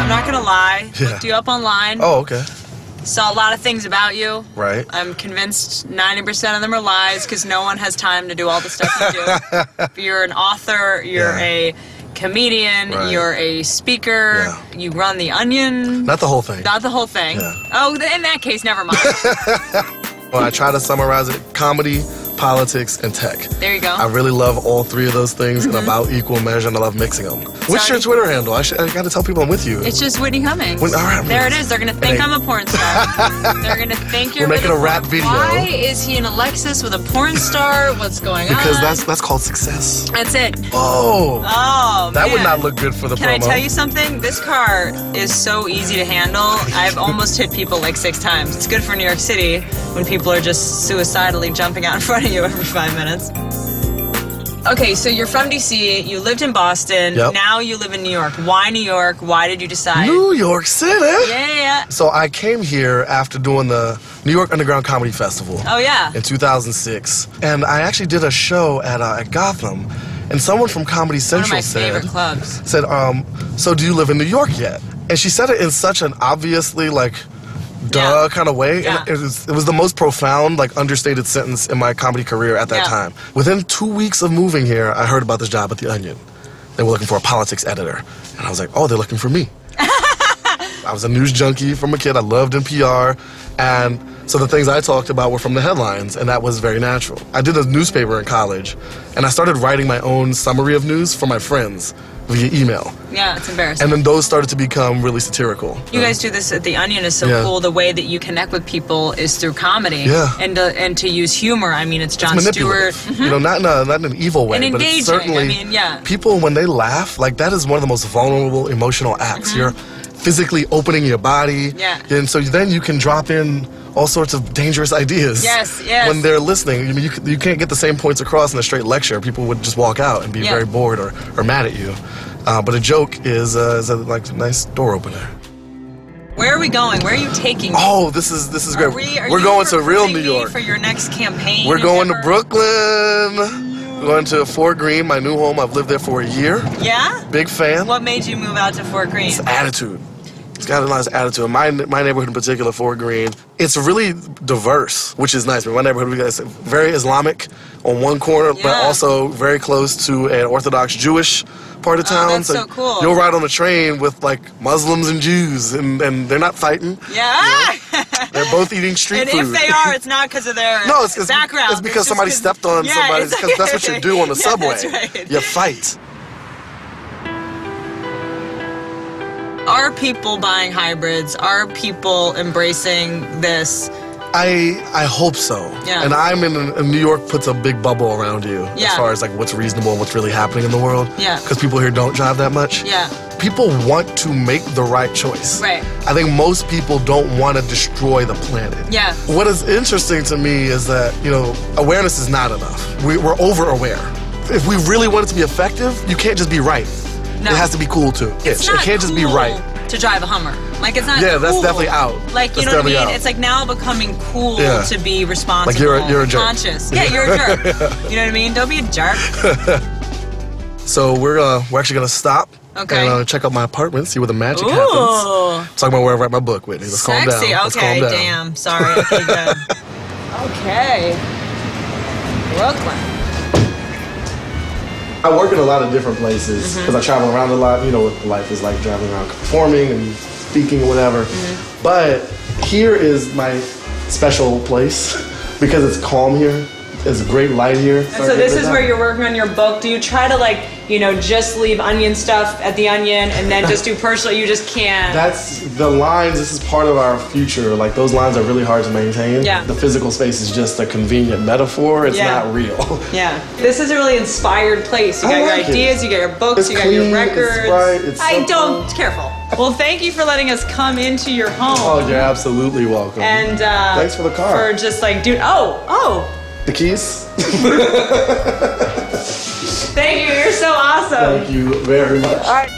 I'm not gonna lie. Yeah. Looked you up online. Oh, okay. Saw a lot of things about you. Right. I'm convinced 90% of them are lies because no one has time to do all the stuff you do. You're an author. You're a comedian. Right. You're a speaker. Yeah. You run The Onion. Not the whole thing. Not the whole thing. Yeah. Oh, in that case, never mind. Well, I try to summarize it: comedy, politics, and tech. There you go. I really love all three of those things in about equal measure, and I love mixing them. What's your Twitter handle? I got to tell people I'm with you. It's just Whitney Cummings. All right, there it is. They're going to think I'm a porn star. They're going to think you're We're making a rap video. Why is he in a Lexus with a porn star? What's going on? Because that's called success. That's it. Oh. Oh, that man. would not look good for the promo. Can I tell you something? This car is so easy to handle. I've almost hit people like 6 times. It's good for New York City when people are just suicidally jumping out in front of you every 5 minutes. Okay, so you're from D.C., you lived in Boston, now you live in New York. Why New York? Why did you decide? New York City? Yeah. So I came here after doing the New York Underground Comedy Festival. Oh, yeah. In 2006. And I actually did a show at Gotham, and someone from Comedy Central One of my favorite clubs. said, so do you live in New York yet? And she said it in such an obviously, like, duh kind of way. Yeah. And it was the most profound, like, understated sentence in my comedy career at that time. Within 2 weeks of moving here, I heard about this job at The Onion. They were looking for a politics editor. And I was like, oh, they're looking for me. I was a news junkie from a kid. I loved NPR. And so the things I talked about were from the headlines, and that was very natural. I did a newspaper in college, and I started writing my own summary of news for my friends via email. Yeah, it's embarrassing. And then those started to become really satirical. You guys do this at The Onion is so cool. The way that you connect with people is through comedy. Yeah. And to use humor. I mean, it's Jon Stewart. You know, not in an evil way, and but engaging. it's certainly, I mean, people, when they laugh, like, that is one of the most vulnerable emotional acts. You're physically opening your body. Yeah. And so then you can drop in all sorts of dangerous ideas. Yes. When they're listening. I mean, you can't get the same points across in a straight lecture. People would just walk out and be very bored or mad at you. But a joke is a nice door opener. Where are we going? Where are you taking me? Oh, this is great. We're going to real New York for your next campaign. We're going to Brooklyn. We're going to Fort Greene, my new home. I've lived there for a year. Yeah? Big fan. What made you move out to Fort Greene? It's attitude. It's got a nice attitude. My neighborhood in particular, Fort Greene, it's really diverse, which is nice. My neighborhood is very Islamic on one corner, but also very close to an Orthodox Jewish part of town. That's so cool. You'll ride on a train with, like, Muslims and Jews, and they're not fighting. Yeah. You know? They're both eating street food. And if they are, it's not because of their background. It's because somebody stepped on somebody. It's because that's what you do on the subway. That's right. You fight. Are people buying hybrids? Are people embracing this? I hope so. Yeah. And I'm in New York puts a big bubble around you as far as, like, what's reasonable and what's really happening in the world. Yeah. Because people here don't drive that much. Yeah. People want to make the right choice. Right. I think most people don't want to destroy the planet. Yeah. What is interesting to me is that, you know, awareness is not enough. We're over-aware. If we really want it to be effective, you can't just be right. No. It has to be cool too. It's not it can't just be right. To drive a Hummer. Like, it's not that's cool. definitely out. Like, you know what I mean? Out. It's like now becoming cool to be responsible. Like you're a jerk. Conscious. Yeah, you're a jerk. You know what I mean? Don't be a jerk. So we're actually gonna stop and check out my apartment, see where the magic happens. Talking about where I write my book, Whitney. Let's calm down. Let's calm down. Damn. Sorry. Okay, good. Okay. Brooklyn. I work in a lot of different places because I travel around a lot. You know what life is like, traveling around, performing and speaking or whatever. But here is my special place because it's calm here. There's great light here. And so this is where you're working on your book. Do you try to, like, you know, just leave Onion stuff at the Onion and then just do personal? You just can't. That's the lines. This is part of our future. Like, those lines are really hard to maintain. Yeah. The physical space is just a convenient metaphor. It's not real. Yeah. This is a really inspired place. You got your ideas, you got your books, you got your records. It's bright, it's Careful. Well, thank you for letting us come into your home. Oh, you're absolutely welcome. And thanks for the car. For just like, dude, oh. The keys. Thank you. You're so awesome. Thank you very much. All right.